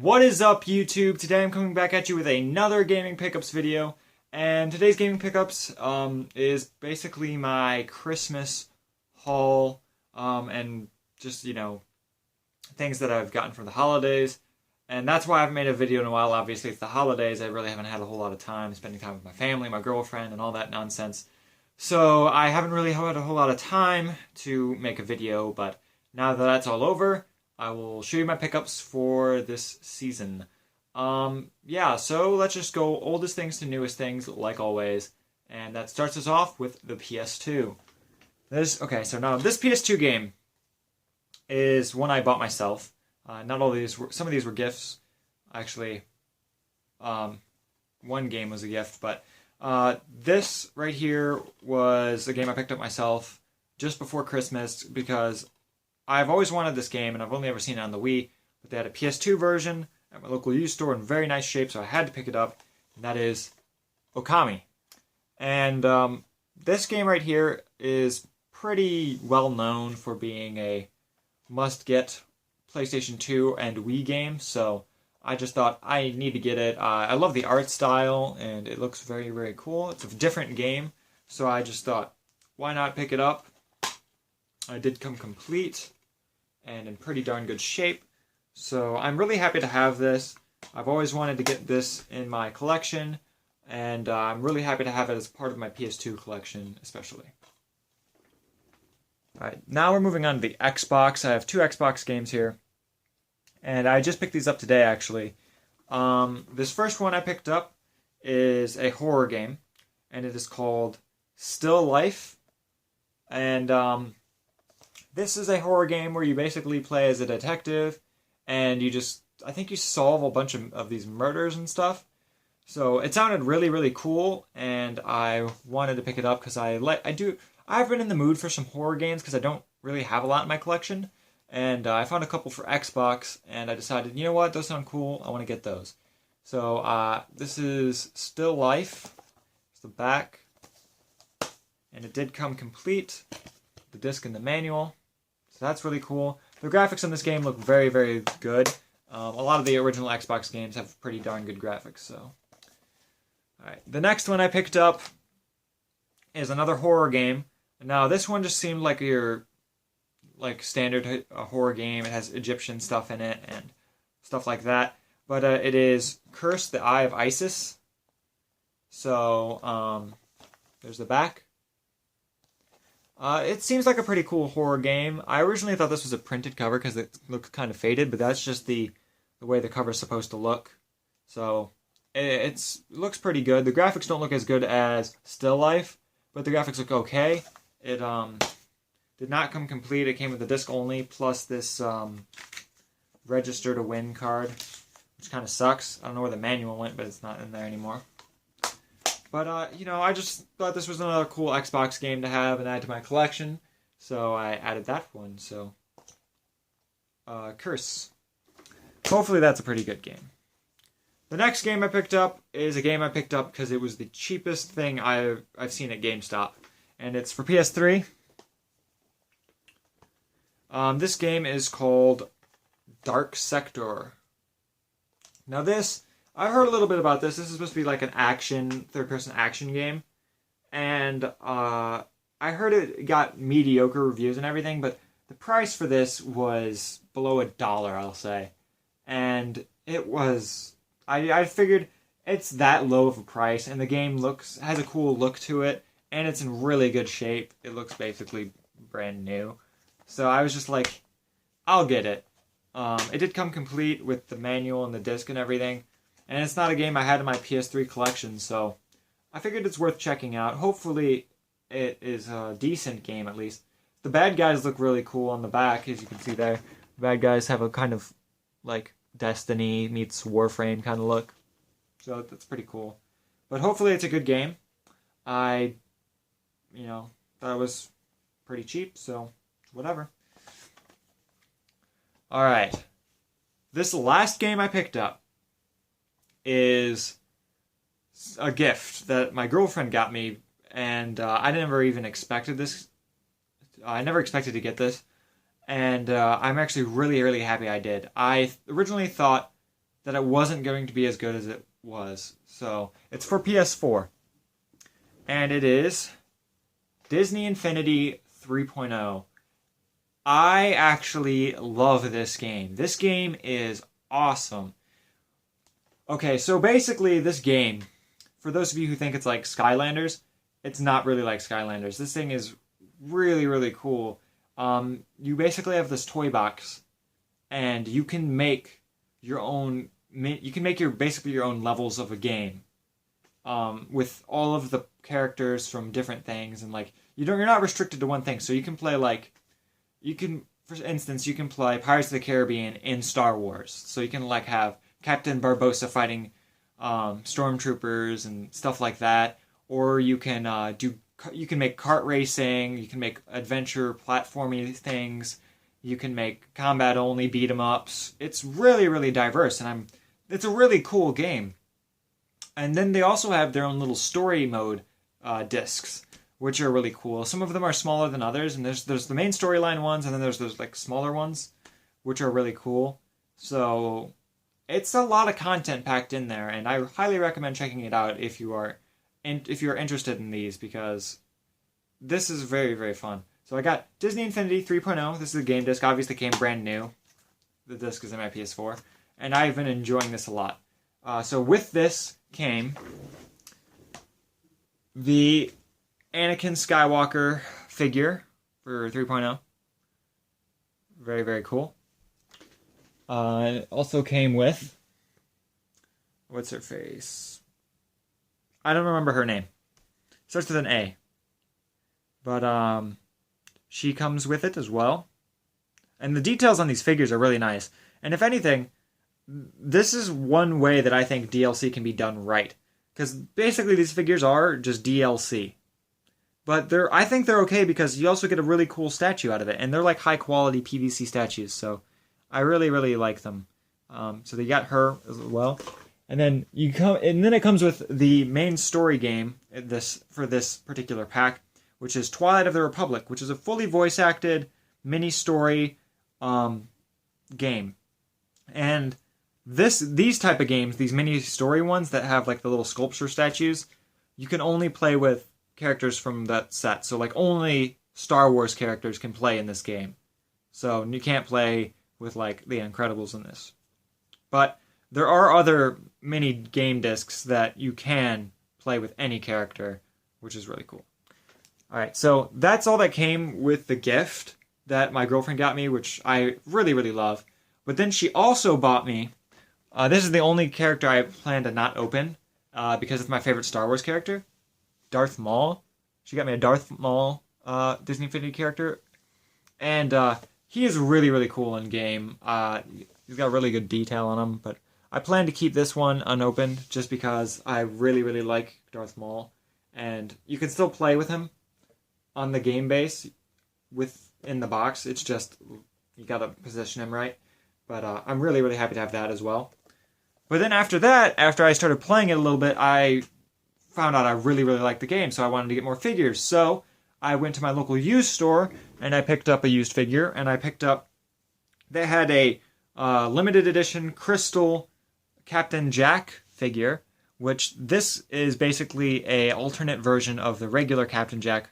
What is up, YouTube? Today I'm coming back at you with another gaming pickups video, and today's gaming pickups is basically my Christmas haul and just things that I've gotten for the holidays, and that's why I haven't made a video in a while. Obviously, it's the holidays. I really haven't had a whole lot of time spending time with my family, my girlfriend, and all that nonsense. So I haven't really had a whole lot of time to make a video, but now that that's all over, I will show you my pickups for this season. Yeah, so let's just go oldest things to newest things, like always. And that starts us off with the PS2. So now this PS2 game is one I bought myself. Not all these some of these were gifts. Actually, one game was a gift, but this right here was a game I picked up myself just before Christmas because I've always wanted this game, and I've only ever seen it on the Wii, but they had a PS2 version at my local used store in very nice shape, so I had to pick it up, and that is Okami. And this game right here is pretty well known for being a must-get PlayStation 2 and Wii game, so I just thought I need to get it. I love the art style, and it looks very, very cool. It's a different game, so I just thought, why not pick it up? I did come complete and in pretty darn good shape, so I'm really happy to have this. I've always wanted to get this in my collection, and I'm really happy to have it as part of my PS2 collection especially. Alright, now we're moving on to the Xbox. I have two Xbox games here, and I just picked these up today actually. This first one I picked up is a horror game, and it is called Still Life, and this is a horror game where you basically play as a detective, and I think you solve a bunch of these murders and stuff. So it sounded really, really cool, and I wanted to pick it up because I've been in the mood for some horror games because I don't really have a lot in my collection, and I found a couple for Xbox, and I decided, you know what, those sound cool, I want to get those. So this is Still Life. It's the back, and it did come complete, the disc and the manual. So that's really cool. The graphics in this game look very, very good. A lot of the original Xbox games have pretty darn good graphics. So, alright. The next one I picked up is another horror game. Now, this one just seemed like your standard horror game. It has Egyptian stuff in it and stuff like that. But it is Curse the Eye of Isis. So, there's the back. It seems like a pretty cool horror game. I originally thought this was a printed cover because it looked kind of faded, but that's just the way the cover is supposed to look. So it looks pretty good. The graphics don't look as good as Still Life, but the graphics look okay. It did not come complete. It came with the disc only, plus this register to win card, which kind of sucks. I don't know where the manual went, but it's not in there anymore. But, I just thought this was another cool Xbox game to have and add to my collection, so I added that one, so Curse. Hopefully that's a pretty good game. The next game I picked up is a game I picked up because it was the cheapest thing I've seen at GameStop, and it's for PS3. This game is called Dark Sector. Now I've heard a little bit about this. This is supposed to be like an third-person action game. And I heard it got mediocre reviews and everything, but the price for this was below $1, I'll say. And it was... I figured it's that low of a price, and the game has a cool look to it, and it's in really good shape. It looks basically brand new. So I was just like, I'll get it. It did come complete with the manual and the disc and everything. And it's not a game I had in my PS3 collection, so I figured it's worth checking out. Hopefully it is a decent game, at least. The bad guys look really cool on the back, as you can see there. The bad guys have a kind of, like, Destiny meets Warframe kind of look. So that's pretty cool. But hopefully it's a good game. I thought it was pretty cheap, so whatever. Alright. This last game I picked up is a gift that my girlfriend got me, and I never even expected this. I never expected to get this, and I'm actually really, really happy I did. I originally thought that it wasn't going to be as good as it was. So it's for PS4. And it is Disney Infinity 3.0. I actually love this game. This game is awesome. Okay, so basically this game, for those of you who think it's like Skylanders, it's not really like Skylanders. This thing is really, really cool. You basically have this toy box, and you can make your own. You can make basically your own levels of a game, with all of the characters from different things, and like you're not restricted to one thing. So you can play for instance, you can play Pirates of the Caribbean in Star Wars. So you can like have Captain Barbossa fighting stormtroopers and stuff like that, or you can you can make kart racing, you can make adventure platforming things, you can make combat only beat 'em ups. It's really, really diverse, and it's a really cool game. And then they also have their own little story mode discs, which are really cool. Some of them are smaller than others, and there's the main storyline ones, and then there's those like smaller ones, which are really cool. So it's a lot of content packed in there, and I highly recommend checking it out if you're interested in these, because this is very, very fun. So I got Disney Infinity 3.0. This is a game disc. Obviously came brand new. The disc is in my PS4, and I've been enjoying this a lot. So with this came the Anakin Skywalker figure for 3.0. Very, very cool. It also came with, what's her face? I don't remember her name. Starts with an A. But she comes with it as well. And the details on these figures are really nice. And if anything, this is one way that I think DLC can be done right. Because basically these figures are just DLC. But I think they're okay because you also get a really cool statue out of it. And they're like high quality PVC statues. So I really, really like them. So they got her as well. And then it comes with the main story game for this particular pack, which is Twilight of the Republic, which is a fully voice acted mini story game. And these type of games, these mini story ones that have like the little sculpture statues, you can only play with characters from that set. So like only Star Wars characters can play in this game. So you can't play with like the Incredibles in this. But there are other mini game discs that you can play with any character, which is really cool. Alright, so that's all that came with the gift that my girlfriend got me, which I really, really love. But then she also bought me, this is the only character I plan to not open, because it's my favorite Star Wars character, Darth Maul. She got me a Darth Maul Disney Infinity character, and he is really, really cool in game. He's got really good detail on him, but I plan to keep this one unopened just because I really, really like Darth Maul, and you can still play with him on the game base in the box. It's just you gotta position him right. But I'm really, really happy to have that as well. But then after that, after I started playing it a little bit, I found out I really, really liked the game, so I wanted to get more figures. So I went to my local used store, and I picked up a used figure, and they had a limited edition crystal Captain Jack figure, which this is basically a alternate version of the regular Captain Jack,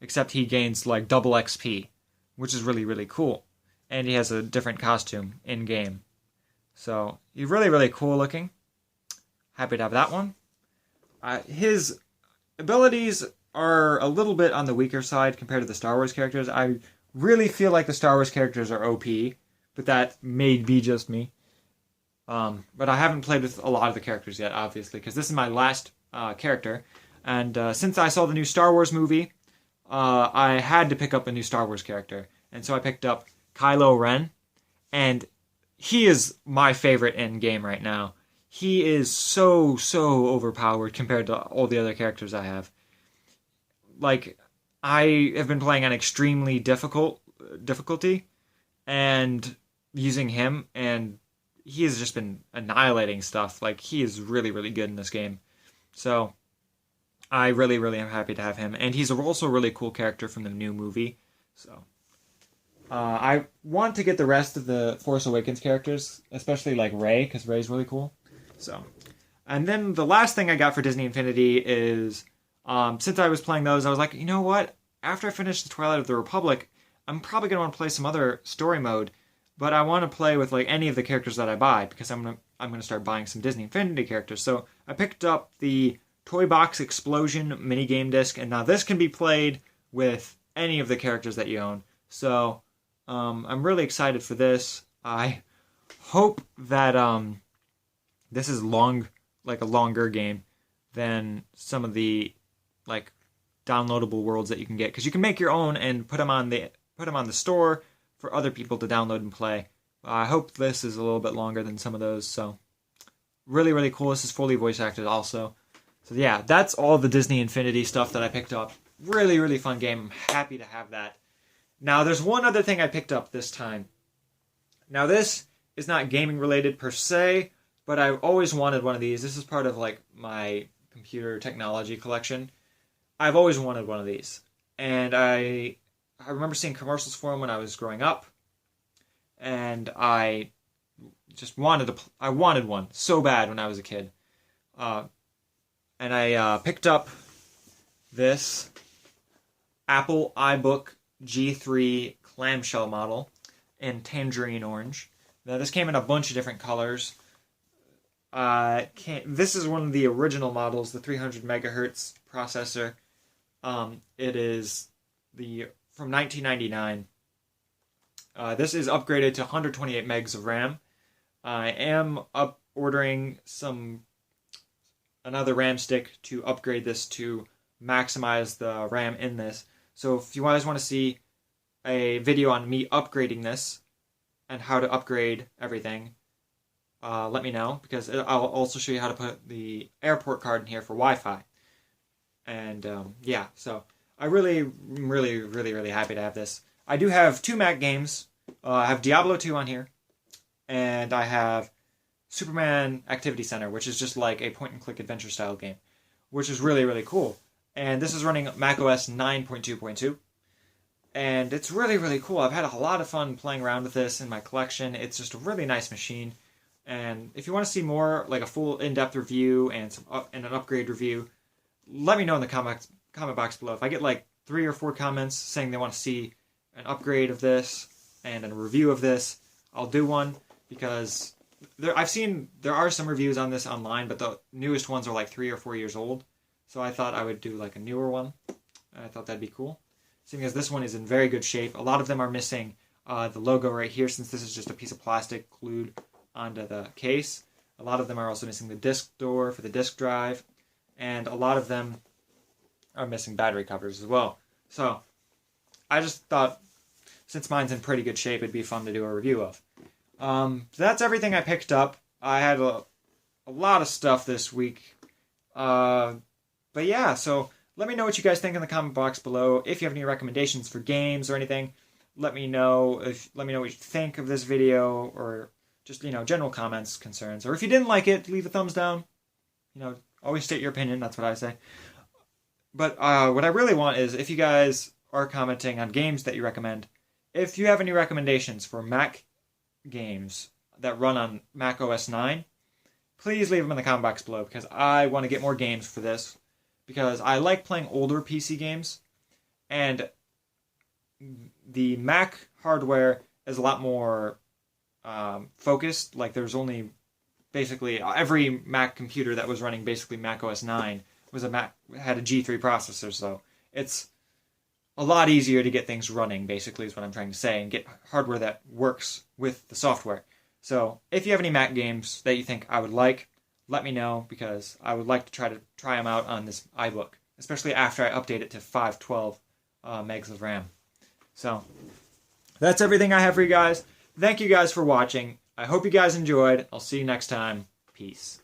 except he gains like double XP, which is really, really cool. And he has a different costume in-game. So, he's really, really cool looking. Happy to have that one. His abilities are a little bit on the weaker side compared to the Star Wars characters. I really feel like the Star Wars characters are OP, but that may be just me. But I haven't played with a lot of the characters yet, obviously, because this is my last character. And since I saw the new Star Wars movie, I had to pick up a new Star Wars character. And so I picked up Kylo Ren, and he is my favorite in game right now. He is so overpowered compared to all the other characters I have. Like, I have been playing on extremely difficulty, and using him, and he has just been annihilating stuff. Like, he is really, really good in this game. So, I really, really am happy to have him. And he's also a really cool character from the new movie. So, I want to get the rest of the Force Awakens characters, especially like Rey, because Rey's really cool. So, and then the last thing I got for Disney Infinity is, since I was playing those, I was like, you know what? After I finish the Twilight of the Republic, I'm probably gonna want to play some other story mode, but I want to play with like any of the characters that I buy because I'm gonna start buying some Disney Infinity characters. So I picked up the Toy Box Explosion minigame disc, and now this can be played with any of the characters that you own. So I'm really excited for this. I hope that this is like a longer game than some of the like downloadable worlds that you can get, because you can make your own and put them on the store for other people to download and play. I hope this is a little bit longer than some of those. So really, really cool. This is fully voice acted also. So yeah, that's all the Disney Infinity stuff that I picked up. Really, really fun game. I'm happy to have that. Now, there's one other thing I picked up this time. Now, this is not gaming related per se, but I've always wanted one of these. This is part of like my computer technology collection. I've always wanted one of these. And I remember seeing commercials for them when I was growing up. And I just wanted one so bad when I was a kid. And I picked up this Apple iBook G3 clamshell model in tangerine orange. Now this came in a bunch of different colors. This is one of the original models, the 300 megahertz processor. It is from 1999. This is upgraded to 128 megs of RAM. I am ordering another RAM stick to upgrade this to maximize the RAM in this. So if you guys want to see a video on me upgrading this and how to upgrade everything, let me know, because I'll also show you how to put the airport card in here for Wi-Fi. And yeah, so I'm really, really, really, really happy to have this. I do have 2 Mac games. I have Diablo 2 on here, and I have Superman Activity Center, which is just like a point-and-click adventure style game, which is really, really cool. And this is running macOS 9.2.2. And it's really, really cool. I've had a lot of fun playing around with this in my collection. It's just a really nice machine. And if you want to see more, like a full in-depth review and an upgrade review, let me know in the comment box below. If I get like 3 or 4 comments saying they want to see an upgrade of this and a review of this, I'll do one, because I've seen there are some reviews on this online, but the newest ones are like 3 or 4 years old. So I thought I would do like a newer one. I thought that'd be cool. Seeing as this one is in very good shape. A lot of them are missing the logo right here, since this is just a piece of plastic glued onto the case. A lot of them are also missing the disc door for the disc drive. And a lot of them are missing battery covers as well. So I just thought, since mine's in pretty good shape, it'd be fun to do a review of. So that's everything I picked up. I had a lot of stuff this week. But yeah, so let me know what you guys think in the comment box below. If you have any recommendations for games or anything, let me know. Let me know what you think of this video, or just, general comments, concerns. Or if you didn't like it, leave a thumbs down. Always state your opinion. That's what I say. But what I really want is, if you guys are commenting on games that you recommend, if you have any recommendations for Mac games that run on Mac OS 9, please leave them in the comment box below, because I want to get more games for this. Because I like playing older PC games, and the Mac hardware is a lot more focused. Like, there's only basically every Mac computer that was running basically Mac OS 9 had a G3 processor, so it's a lot easier to get things running, basically, is what I'm trying to say, and get hardware that works with the software. So if you have any Mac games that you think I would like, let me know, because I would like to try them out on this iBook, especially after I update it to 512 megs of RAM. So that's everything I have for you guys. Thank you guys for watching. I hope you guys enjoyed. I'll see you next time. Peace.